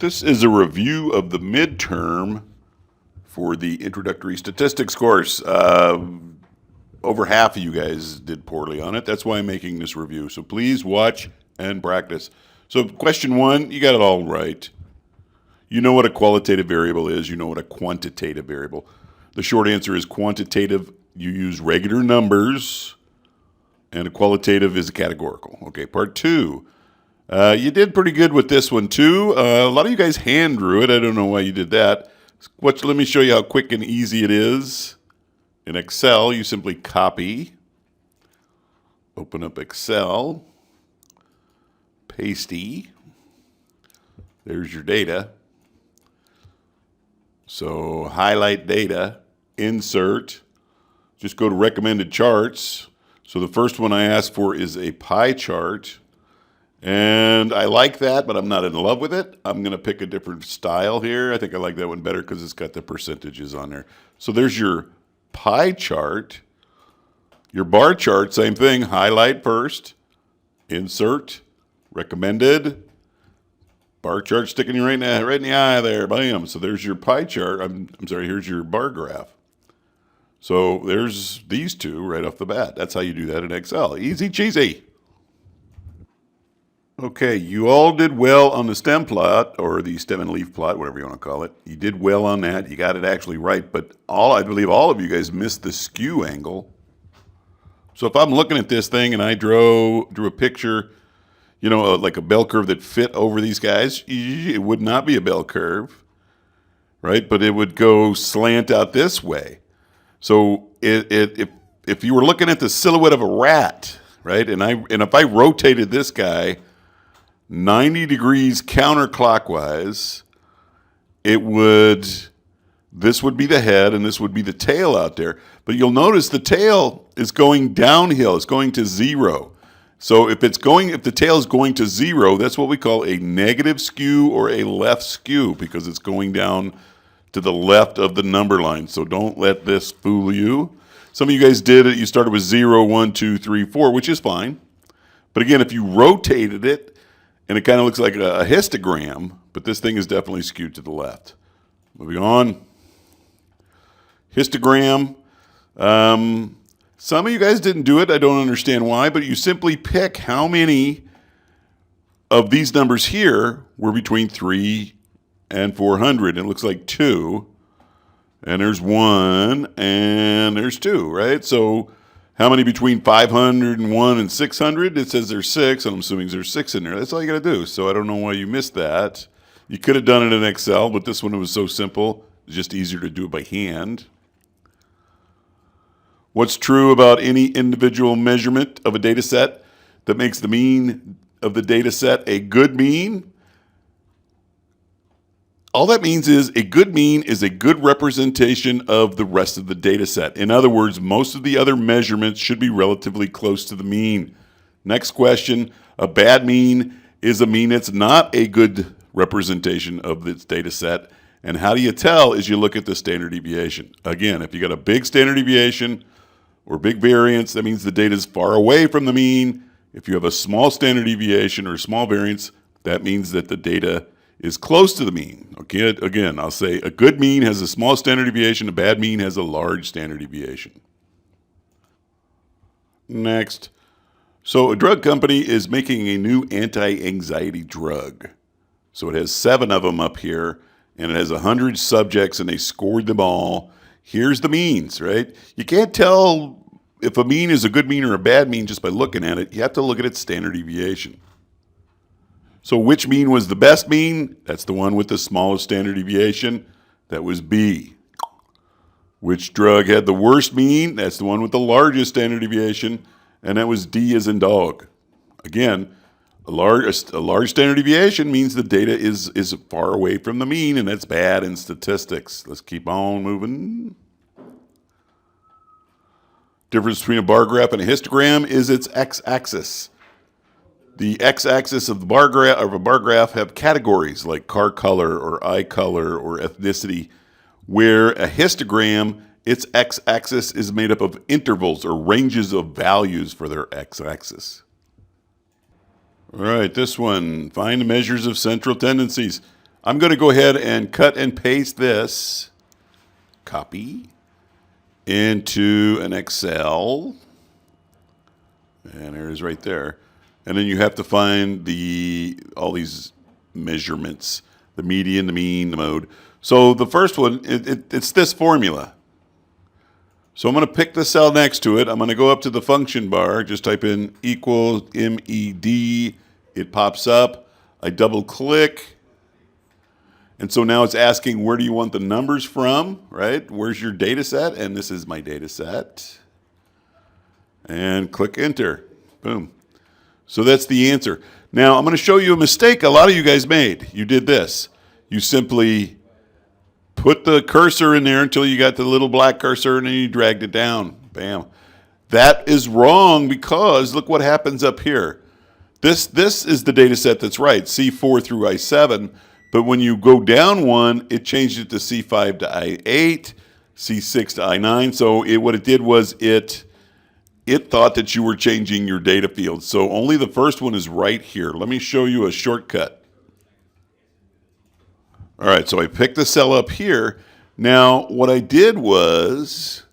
This is a review of the midterm for the introductory statistics course. Over half of you guys did poorly on it. That's why I'm making this review. So please watch and practice. So question one, you got it all right. You know what a qualitative variable is. You know what a quantitative variable. The short answer is quantitative. You use regular numbers, and a qualitative is a categorical. Okay, part two. You did pretty good with this one too. A lot of you guys hand drew it. I don't know why you did that. Let me show you how quick and easy it is. In Excel, you simply copy, open up Excel, pasty. There's your data. So highlight data, insert, just go to recommended charts. So the first one I asked for is a pie chart. And I like that, but I'm not in love with it. I'm going to pick a different style here. I think I like that one better because it's got the percentages on there. So there's your pie chart. Your bar chart, same thing. Highlight first, insert, recommended. Bar chart sticking you right in the eye there. Bam. So there's your pie chart. I'm sorry, here's your bar graph. So there's these two right off the bat. That's how you do that in Excel. Easy cheesy. Okay, you all did well on the stem plot, or the stem and leaf plot, whatever you want to call it. You did well on that. You got it actually right, but I believe all of you guys missed the skew angle. So if I'm looking at this thing and I drew a picture, you know, like a bell curve that fit over these guys, it would not be a bell curve, right? But it would go slant out this way. So if you were looking at the silhouette of a rat, right, and if I rotated this guy 90 degrees counterclockwise, this would be the head and this would be the tail out there. But you'll notice the tail is going downhill. It's going to zero. So if the tail is going to zero, that's what we call a negative skew or a left skew, because it's going down to the left of the number line. So don't let this fool you. Some of you guys did it. You started with 0, 1, 2, 3, 4, which is fine. But again, if you rotated it, and it kind of looks like a histogram, but this thing is definitely skewed to the left. Moving on. Histogram. Some of you guys didn't do it. I don't understand why, but you simply pick how many of these numbers here were between 3 and 400. It looks like 2. And there's 1, and there's 2, right? So how many between 501 and 600? It says there's 6, and I'm assuming there's 6 in there. That's all you got to do. So I don't know why you missed that. You could have done it in Excel, but this one was so simple. It's just easier to do it by hand. What's true about any individual measurement of a data set that makes the mean of the data set a good mean? All that means is a good mean is a good representation of the rest of the data set. In other words, most of the other measurements should be relatively close to the mean. Next question, a bad mean is a mean that's not a good representation of its data set. And how do you tell is you look at the standard deviation. Again, if you got a big standard deviation or big variance, that means the data is far away from the mean. If you have a small standard deviation or small variance, that means that the data is close to the mean. Okay, again, I'll say a good mean has a small standard deviation, a bad mean has a large standard deviation. Next. So a drug company is making a new anti-anxiety drug. So it has 7 of them up here, and it has 100 subjects, and they scored them all. Here's the means, right? You can't tell if a mean is a good mean or a bad mean just by looking at it. You have to look at its standard deviation. So which mean was the best mean? That's the one with the smallest standard deviation. That was B. Which drug had the worst mean? That's the one with the largest standard deviation. And that was D as in dog. Again, a large standard deviation means the data is far away from the mean, and that's bad in statistics. Let's keep on moving. Difference between a bar graph and a histogram is its x-axis. The x-axis of a bar graph have categories like car color or eye color or ethnicity, where a histogram, its x-axis is made up of intervals or ranges of values for their x-axis. All right, this one, find the measures of central tendencies. I'm going to go ahead and cut and paste this, copy, into an Excel. And there it is right there. And then you have to find all these measurements, the median, the mean, the mode. So the first one, it's this formula. So I'm going to pick the cell next to it. I'm going to go up to the function bar, just type in equals MED. It pops up. I double click. And so now it's asking, where do you want the numbers from, right? Where's your data set? And this is my data set. And click enter. Boom. So that's the answer. Now I'm going to show you a mistake a lot of you guys made. You did this. You simply put the cursor in there until you got the little black cursor and then you dragged it down. Bam. That is wrong because look what happens up here. This is the data set that's right, C4 through I7. But when you go down one, it changed it to C5 to I8, C6 to I9. So what it did was it thought that you were changing your data field. So only the first one is right here. Let me show you a shortcut. All right, so I picked the cell up here. Now, what I did was,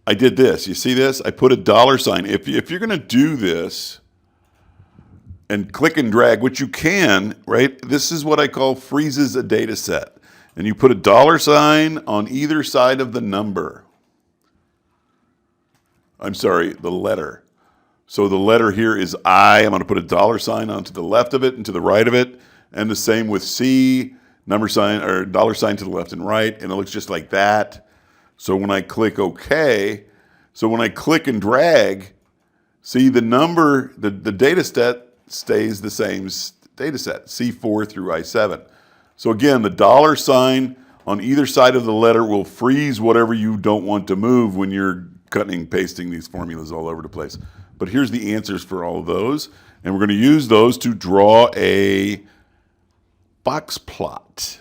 I did this. You see this? I put a $sign. If you're going to do this and click and drag, which you can, right? This is what I call freezes a data set. And you put a $sign on either side of the number. I'm sorry, the letter. So the letter here is I. I'm going to put a $sign onto the left of it and to the right of it. And the same with C, number sign or $sign to the left and right, and it looks just like that. So when I click OK, so when I click and drag, see the number, the data set stays the same data set, C4 through I7. So again, the $sign on either side of the letter will freeze whatever you don't want to move when you're cutting and pasting these formulas all over the place. But here's the answers for all of those, and we're going to use those to draw a box plot.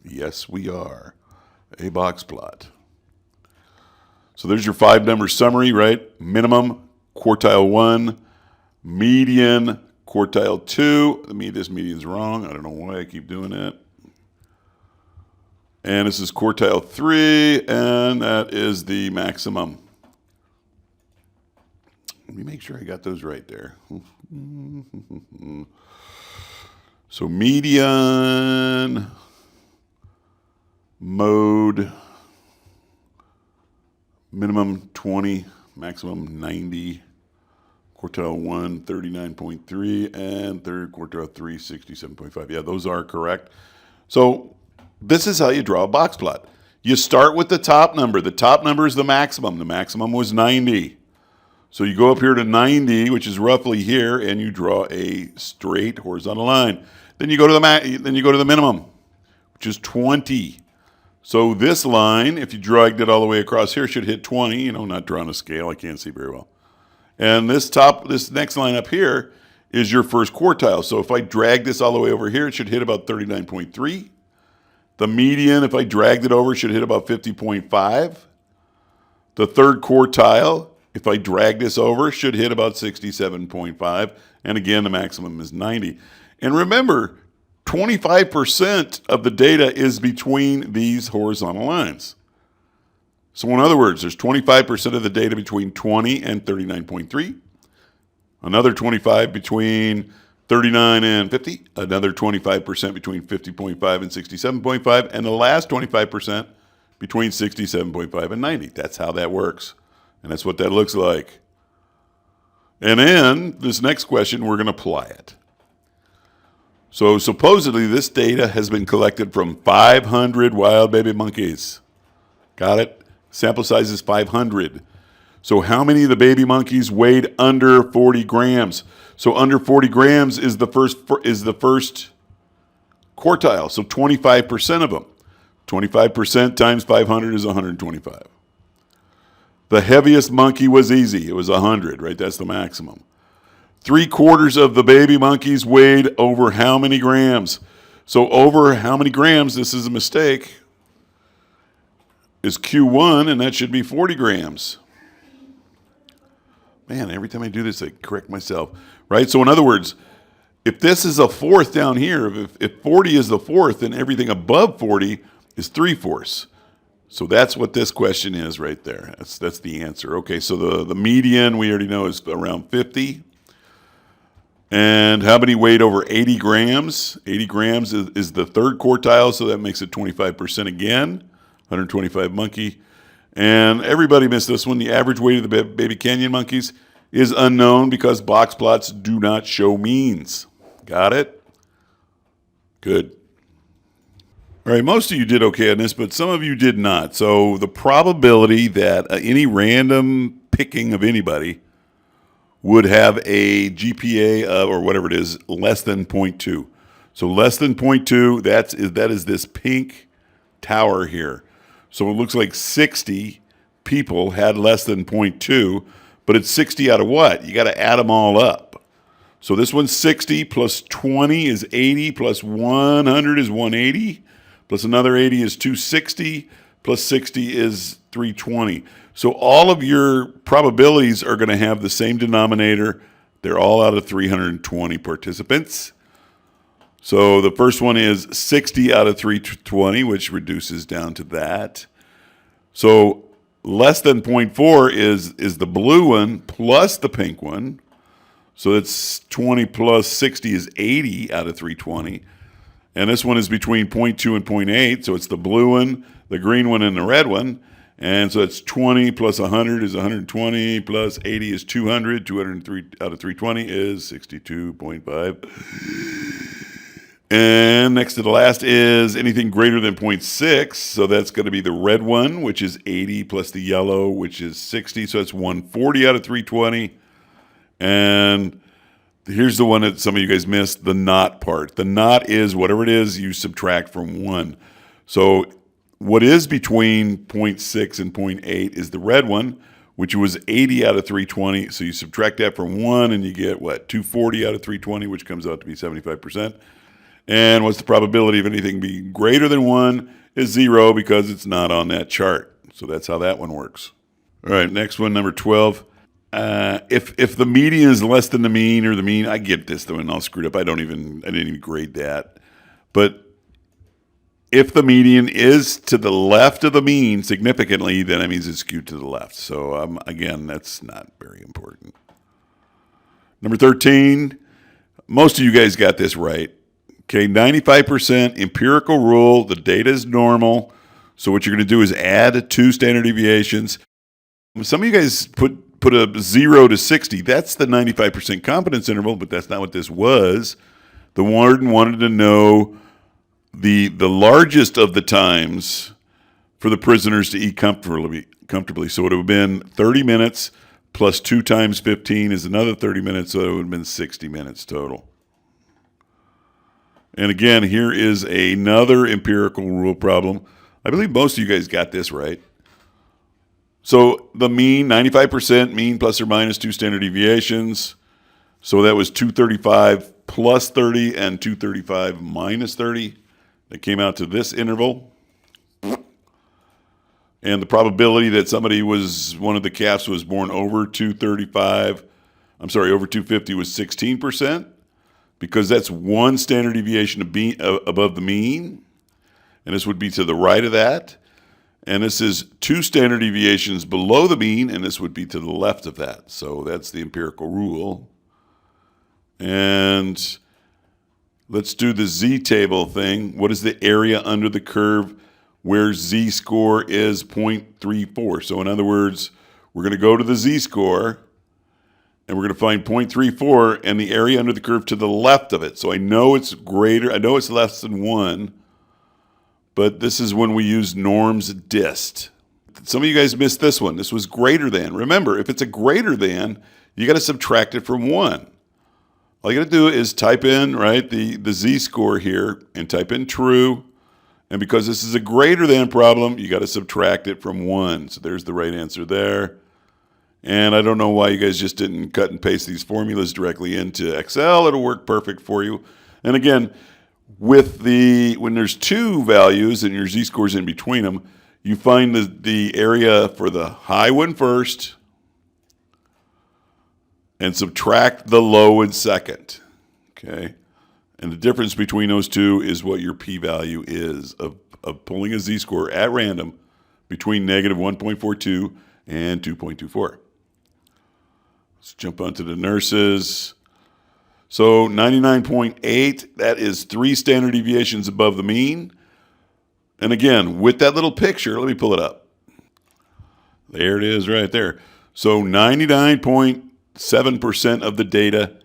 Yes, we are. A box plot. So there's your 5-number summary, right? Minimum, quartile 1. Median, quartile 2. This median's wrong. I don't know why I keep doing that. And this is quartile 3, and that is the maximum. Let me make sure I got those right there. So median, mode, minimum 20, maximum 90, quartile 1, 39.3, and third quartile 3, 67.5. Yeah, those are correct. So this is how you draw a box plot. You start with the top number. The top number is the maximum. The maximum was 90. So you go up here to 90, which is roughly here, and you draw a straight horizontal line. Then you go to the minimum, which is 20. So this line, if you dragged it all the way across here, should hit 20. You know, not drawing a scale, I can't see very well. And this next line up here is your first quartile. So if I drag this all the way over here, it should hit about 39.3. The median, if I dragged it over, should hit about 50.5. The third quartile, if I drag this over, should hit about 67.5. And again, the maximum is 90. And remember, 25% of the data is between these horizontal lines. So in other words, there's 25% of the data between 20 and 39.3. Another 25 between 39 and 50. Another 25% between 50.5 and 67.5. And the last 25% between 67.5 and 90. That's how that works. And that's what that looks like. And then this next question, we're going to apply it. So supposedly this data has been collected from 500 wild baby monkeys. Got it? Sample size is 500. So how many of the baby monkeys weighed under 40 grams? So under 40 grams is the first quartile. So 25% of them. 25% times 500 is 125. The heaviest monkey was easy. It was 100, right? That's the maximum. 3/4 of the baby monkeys weighed over how many grams? So over how many grams, this is a mistake, is Q1, and that should be 40 grams. Man, every time I do this, I correct myself, right? So in other words, If this is a fourth down here, if 40 is the fourth, then everything above 40 is 3/4. So that's what this question is right there. That's the answer. Okay, so the median we already know is around 50. And how many weighed over 80 grams? 80 grams is the third quartile, so that makes it 25% again. 125 monkey. And everybody missed this one. The average weight of the baby canyon monkeys is unknown because box plots do not show means. Got it? Good. All right, most of you did okay on this, but some of you did not. So the probability that any random picking of anybody would have a GPA of, or whatever it is, less than 0.2. So less than 0.2, that is this pink tower here. So it looks like 60 people had less than 0.2, but it's 60 out of what? You got to add them all up. So this one's 60 plus 20 is 80 plus 100 is 180 plus another 80 is 260 plus 60 is 320. So all of your probabilities are going to have the same denominator. They're all out of 320 participants. So the first one is 60 out of 320, which reduces down to that. So less than 0.4 is the blue one plus the pink one. So it's 20 plus 60 is 80 out of 320. And this one is between 0.2 and 0.8. So it's the blue one, the green one, and the red one. And so it's 20 plus 100 is 120 plus 80 is 200. 203 out of 320 is 62.5. And next to the last is anything greater than 0.6. So that's going to be the red one, which is 80 plus the yellow, which is 60. So it's 140 out of 320. And here's the one that some of you guys missed, the not part. The not is whatever it is you subtract from 1. So what is between 0.6 and 0.8 is the red one, which was 80 out of 320. So you subtract that from 1 and you get what? 240 out of 320, which comes out to be 75%. And what's the probability of anything being greater than 1 is 0 because it's not on that chart. So that's how that one works. All right, next one, number 12. If the median is less than the mean or the mean, I get this though, and I'll screw it up. I didn't even grade that. But if the median is to the left of the mean significantly, then that means it's skewed to the left. So again, that's not very important. Number 13, most of you guys got this right. Okay, 95% empirical rule. The data is normal. So what you're going to do is add 2 standard deviations. Some of you guys put a 0 to 60. That's the 95% confidence interval, but that's not what this was. The warden wanted to know the largest of the times for the prisoners to eat comfortably. So it would have been 30 minutes plus 2 times 15 is another 30 minutes, so it would have been 60 minutes total. And again, here is another empirical rule problem. I believe most of you guys got this right. So the mean, 95% mean plus or minus 2 standard deviations. So that was 235 plus 30 and 235 minus 30. That came out to this interval. And the probability that one of the calves was born over 250 was 16%, because that's 1 standard deviation above the mean. And this would be to the right of that. And this is 2 standard deviations below the mean, and this would be to the left of that. So that's the empirical rule. And let's do the z-table thing. What is the area under the curve where z-score is 0.34? So in other words, we're going to go to the z-score, and we're going to find 0.34 and the area under the curve to the left of it. So I know it's greater. I know it's less than 1. But this is when we use norms dist. Some of you guys missed this one. This was greater than. Remember, if it's a greater than, you got to subtract it from 1. All you got to do is type in, right, the z-score here and type in true. And because this is a greater than problem, you got to subtract it from 1. So there's the right answer there. And I don't know why you guys just didn't cut and paste these formulas directly into Excel. It'll work perfect for you. And again, when there's 2 values and your z-scores in between them, you find the area for the high one first and subtract the low one second. Okay. And the difference between those two is what your p-value is of pulling a z-score at random between negative 1.42 and 2.24. Let's jump onto the nurses. So 99.8, that is 3 standard deviations above the mean. And again, with that little picture, let me pull it up. There it is right there. So 99.7% of the data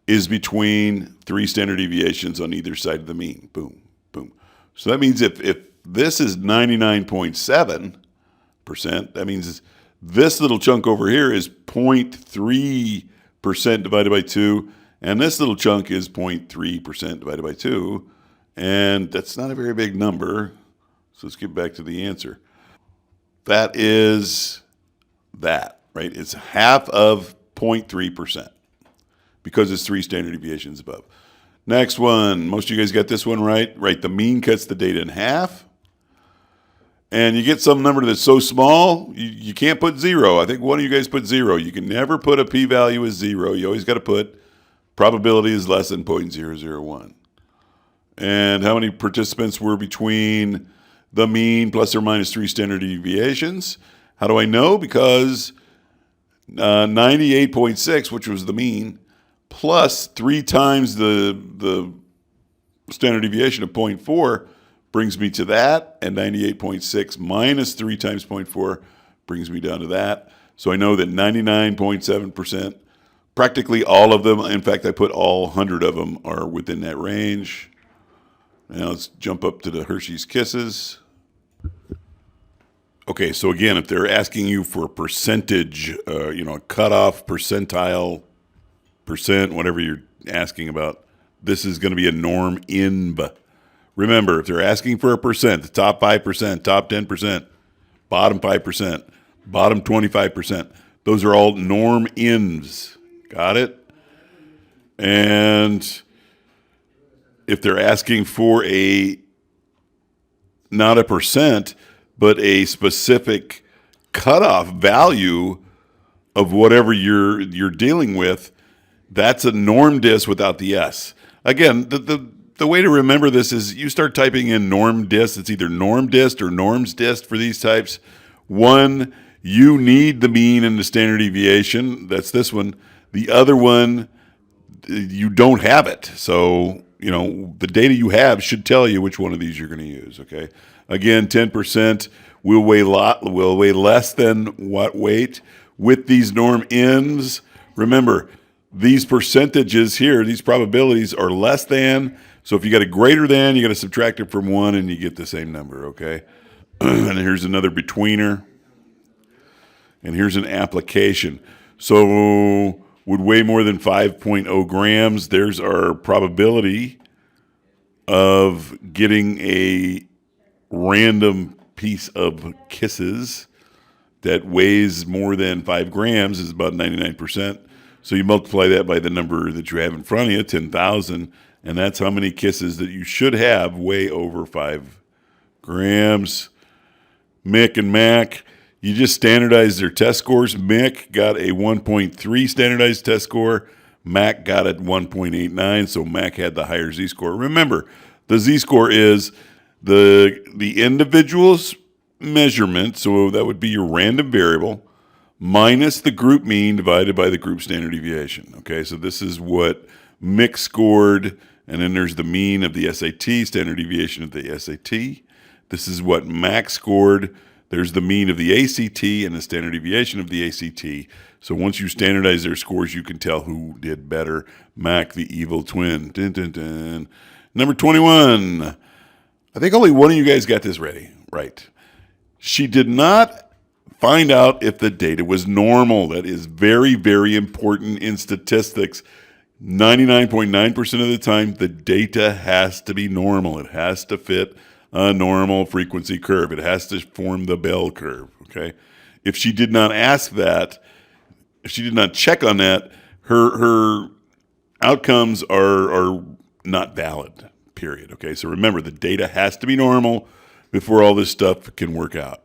is between 3 standard deviations on either side of the mean. Boom, boom. So that means if this is 99.7%, that means this little chunk over here is 0.3% divided by 2, and this little chunk is 0.3% divided by 2, and that's not a very big number. So let's get back to the answer. That is that, right? It's half of 0.3% because it's 3 standard deviations above. Next one, most of you guys got this one right. Right, the mean cuts the data in half. And you get some number that's so small, you can't put 0. I think one of you guys put 0. You can never put a p-value as 0. You always got to put probability is less than 0.001. And how many participants were between the mean plus or minus 3 standard deviations? How do I know? Because 98.6, which was the mean, plus 3 times the standard deviation of 0.4 brings me to that, and 98.6 minus 3 times 0.4 brings me down to that. So I know that 99.7%, practically all of them, in fact, I put all 100 of them are within that range. Now let's jump up to the Hershey's Kisses. Okay, so again, if they're asking you for a percentage, cutoff, percentile, percent, whatever you're asking about, this is going to be a norm inv. Remember, if they're asking for a percent, the top 5%, top 10%, bottom 5%, bottom 25%, those are all norm invs. Got it? And if they're asking for not a percent, but a specific cutoff value of whatever you're dealing with, that's a norm dist without the S. Again, the way to remember this is you start typing in norm dist. It's either norm dist or norms dist for these types. One, you need the mean and the standard deviation. That's this one. The other one, you don't have it. So, the data you have should tell you which one of these you're going to use, okay? Again, 10% will weigh less than what weight. With these norm ends, remember, these percentages here, these probabilities are less than. So if you got a greater than, you got to subtract it from 1 and you get the same number, okay? And here's another betweener. And here's an application. So would weigh more than 5.0 grams. There's our probability of getting a random piece of Kisses that weighs more than 5 grams is about 99%. So you multiply that by the number that you have in front of you, 10,000, and that's how many Kisses that you should have weigh over 5 grams. Mick and Mac, you just standardized their test scores. Mick got a 1.3 standardized test score. Mac got a 1.89, so Mac had the higher z-score. Remember, the z-score is the individual's measurement, so that would be your random variable, minus the group mean divided by the group standard deviation. Okay, so this is what Mick scored, and then there's the mean of the SAT, standard deviation of the SAT. This is what Mac scored. There's the mean of the ACT and the standard deviation of the ACT. So once you standardize their scores, you can tell who did better. Mac, the evil twin. Dun, dun, dun. Number 21. I think only one of you guys got this ready. Right. She did not find out if the data was normal. That is very, very important in statistics. 99.9% of the time, the data has to be normal. It has to fit a normal frequency curve. It has to form the bell curve, okay? If she did not ask that, if she did not check on that, her outcomes are not valid, period, okay? So remember, the data has to be normal before all this stuff can work out.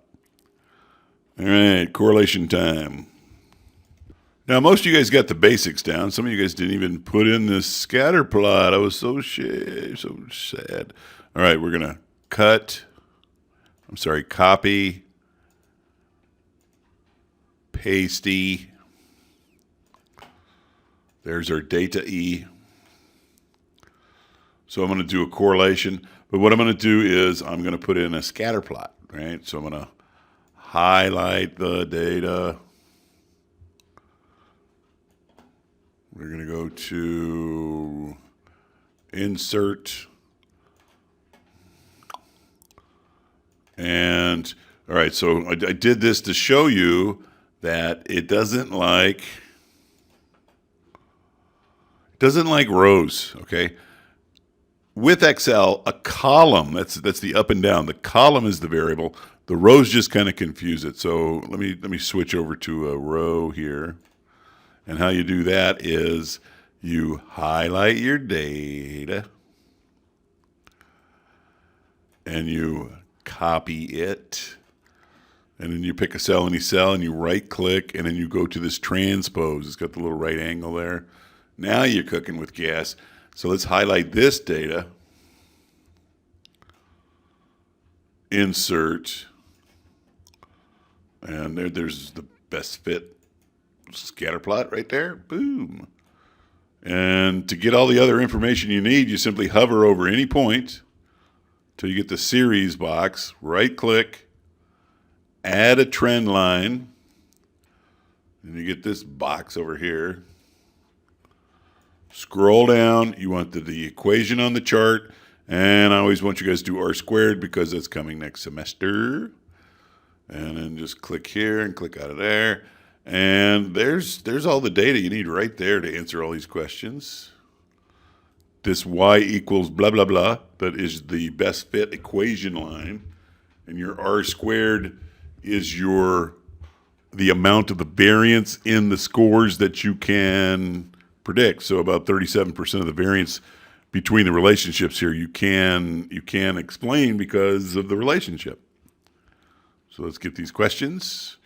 All right, correlation time. Now, most of you guys got the basics down. Some of you guys didn't even put in this scatter plot. I was so sad. All right, we're going to copy, pasty. There's our data E. So I'm going to do a correlation. But what I'm going to do is I'm going to put in a scatter plot, right? So I'm going to highlight the data. We're going to go to insert. And all right, so I did this to show you that it doesn't like rows, okay? With Excel, a column, that's the up and down. The column is the variable. The rows just kind of confuse it. So let me switch over to a row here. And how you do that is you highlight your data and you copy it. And then you pick a cell, any cell, and you right click, and then you go to this transpose. It's got the little right angle there. Now you're cooking with gas. So let's highlight this data. Insert. And there's the best fit scatter plot right there. Boom. And to get all the other information you need, you simply hover over any point till you get the series box, right click, add a trend line, and you get this box over here. Scroll down, you want the equation on the chart, and I always want you guys to do R squared because that's coming next semester. And then just click here and click out of there. And there's all the data you need right there to answer all these questions. This y equals blah, blah, blah, that is the best fit equation line. And your R squared is the amount of the variance in the scores that you can predict. So about 37% of the variance between the relationships here you can explain because of the relationship. So let's get these questions.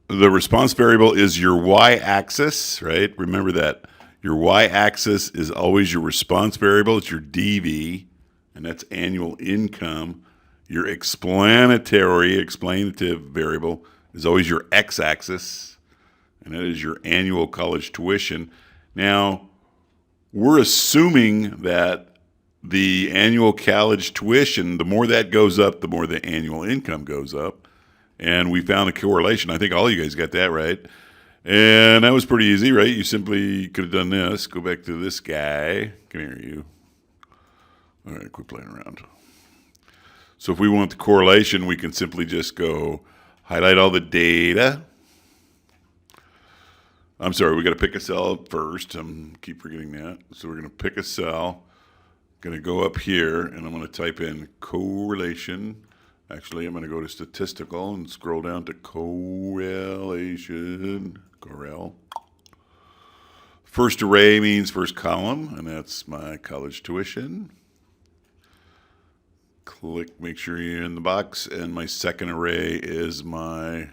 The response variable is your y-axis, right? Remember that. Your y-axis is always your response variable. It's your DV, and that's annual income. Your explanative variable is always your x-axis, and that is your annual college tuition. Now, we're assuming that the annual college tuition, the more that goes up, the more the annual income goes up. And we found a correlation. I think all you guys got that right. And that was pretty easy, right? You simply could have done this. Go back to this guy. Come here, you. All right, quit playing around. So if we want the correlation, we can simply just go highlight all the data. I'm sorry, we got to pick a cell first. I keep forgetting that. So we're going to pick a cell. Going to go up here, and I'm going to type in correlation. Actually, I'm going to go to statistical and scroll down to correlation. Correl. First array means first column, and that's my college tuition. Click, make sure you're in the box, and my second array is my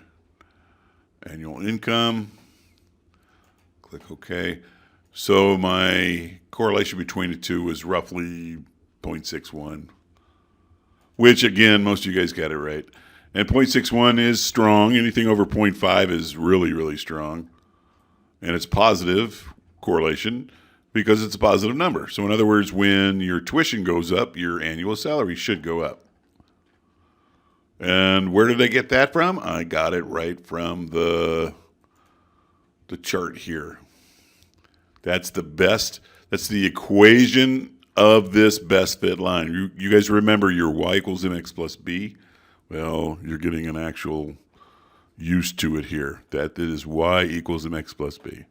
annual income. Click OK. So my correlation between the two was roughly 0.61. Which, again, most of you guys got it right. And 0.61 is strong. Anything over 0.5 is really, really strong. And it's positive correlation because it's a positive number. So in other words, when your tuition goes up, your annual salary should go up. And where did I get that from? I got it right from the chart here. That's the equation of this best fit line. You guys remember your y equals mx plus b? Well, you're getting an actual use to it here. That is y equals mx plus b.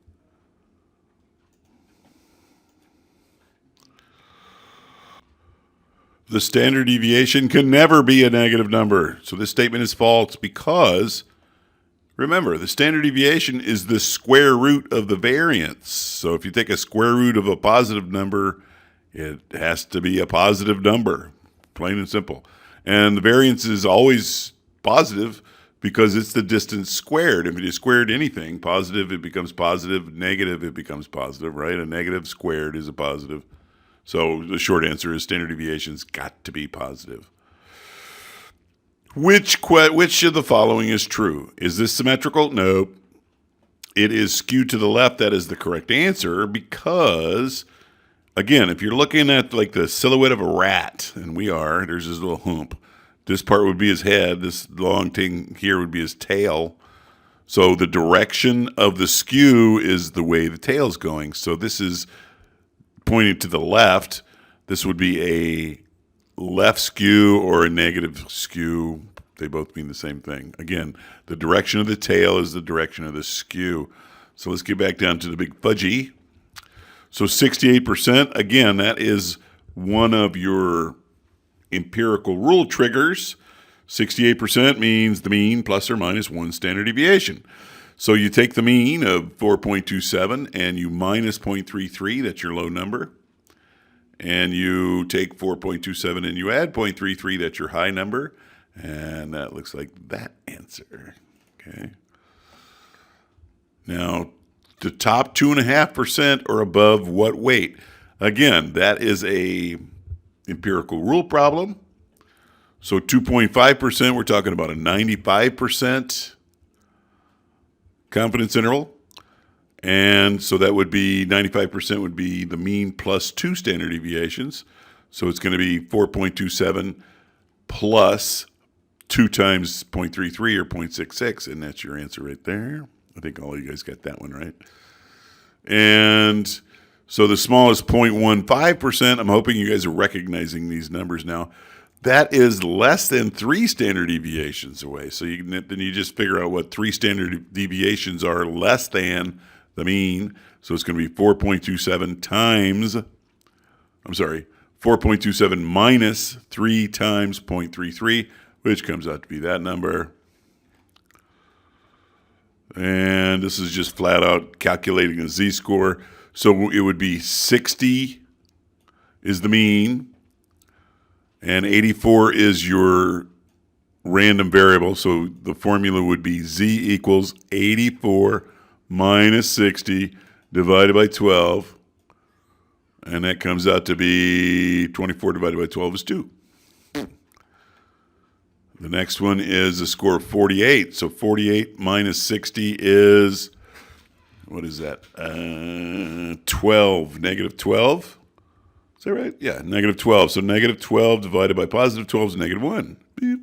The standard deviation can never be a negative number. So this statement is false because, remember, the standard deviation is the square root of the variance. So if you take a square root of a positive number, it has to be a positive number, plain and simple. And the variance is always positive because it's the distance squared. If you squared anything, positive, it becomes positive. Negative, it becomes positive, right? A negative squared is a positive. So the short answer is standard deviation's got to be positive. Which of the following is true? Is this symmetrical? Nope. It is skewed to the left. That is the correct answer because, again, if you're looking at like the silhouette of a rat, and there's his little hump. This part would be his head. This long thing here would be his tail. So the direction of the skew is the way the tail's going. So this is pointing to the left. This would be a left skew or a negative skew. They both mean the same thing. Again, the direction of the tail is the direction of the skew. So let's get back down to the big fudgy. So 68%, again, that is one of your empirical rule triggers. 68% means the mean plus or minus one standard deviation. So you take the mean of 4.27 and you minus 0.33, that's your low number. And you take 4.27 and you add 0.33, that's your high number. And that looks like that answer. Okay. Now, the top 2.5% or above what weight? Again, that is a empirical rule problem. So 2.5%, we're talking about a 95% confidence interval. And so that would be 95% would be the mean plus 2 standard deviations. So it's going to be 4.27 plus 2 times 0.33 or 0.66, and that's your answer right there. I think all you guys got that one right. And so the smallest 0.15%, I'm hoping you guys are recognizing these numbers now. That is less than 3 standard deviations away. So then you just figure out what 3 standard deviations are less than the mean. So it's going to be 4.27 minus 3 times 0.33, which comes out to be that number. And this is just flat out calculating a z-score. So it would be 60 is the mean, and 84 is your random variable. So the formula would be z equals 84 minus 60 divided by 12. And that comes out to be 24 divided by 12 is 2. The next one is a score of 48. So 48 minus 60 is, what is that? 12. Negative 12. Is that right? Yeah, negative 12. So negative 12 divided by positive 12 is negative 1. Beep.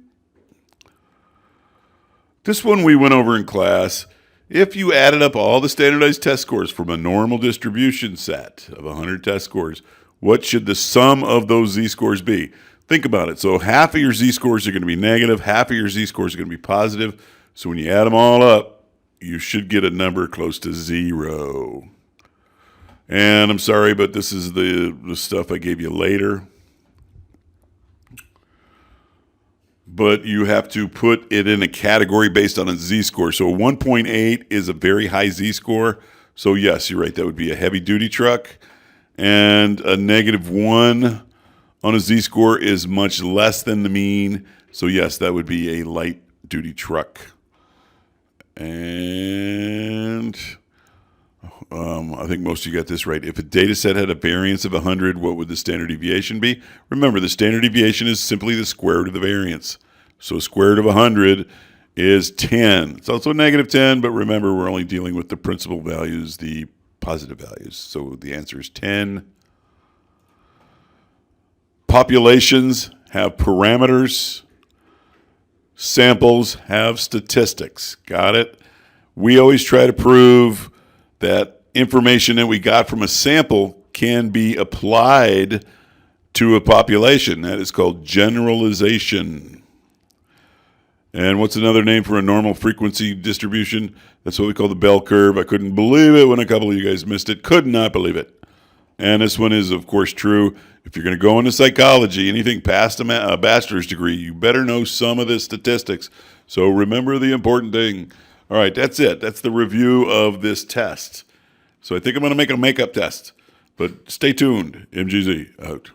This one we went over in class. If you added up all the standardized test scores from a normal distribution set of 100 test scores, what should the sum of those z-scores be? Think about it. So half of your z-scores are going to be negative, half of your z-scores are going to be positive. So when you add them all up, you should get a number close to 0. And I'm sorry, but this is the stuff I gave you later. But you have to put it in a category based on a z-score. So 1.8 is a very high z-score. So yes, you're right. That would be a heavy-duty truck. And a negative 1 on a z-score is much less than the mean. So yes, that would be a light-duty truck. And I think most of you got this right. If a data set had a variance of 100, what would the standard deviation be? Remember, the standard deviation is simply the square root of the variance. So square root of 100 is 10. It's also negative 10, but remember, we're only dealing with the principal values, the positive values. So the answer is 10. Populations have parameters. Samples have statistics. Got it? We always try to prove that information that we got from a sample can be applied to a population. That is called generalization. And what's another name for a normal frequency distribution? That's what we call the bell curve. I couldn't believe it when a couple of you guys missed it. Could not believe it. And this one is, of course, true. If you're going to go into psychology, anything past a bachelor's degree, you better know some of the statistics. So remember the important thing. All right, that's it. That's the review of this test. So I think I'm going to make a makeup test. But stay tuned. MGZ out.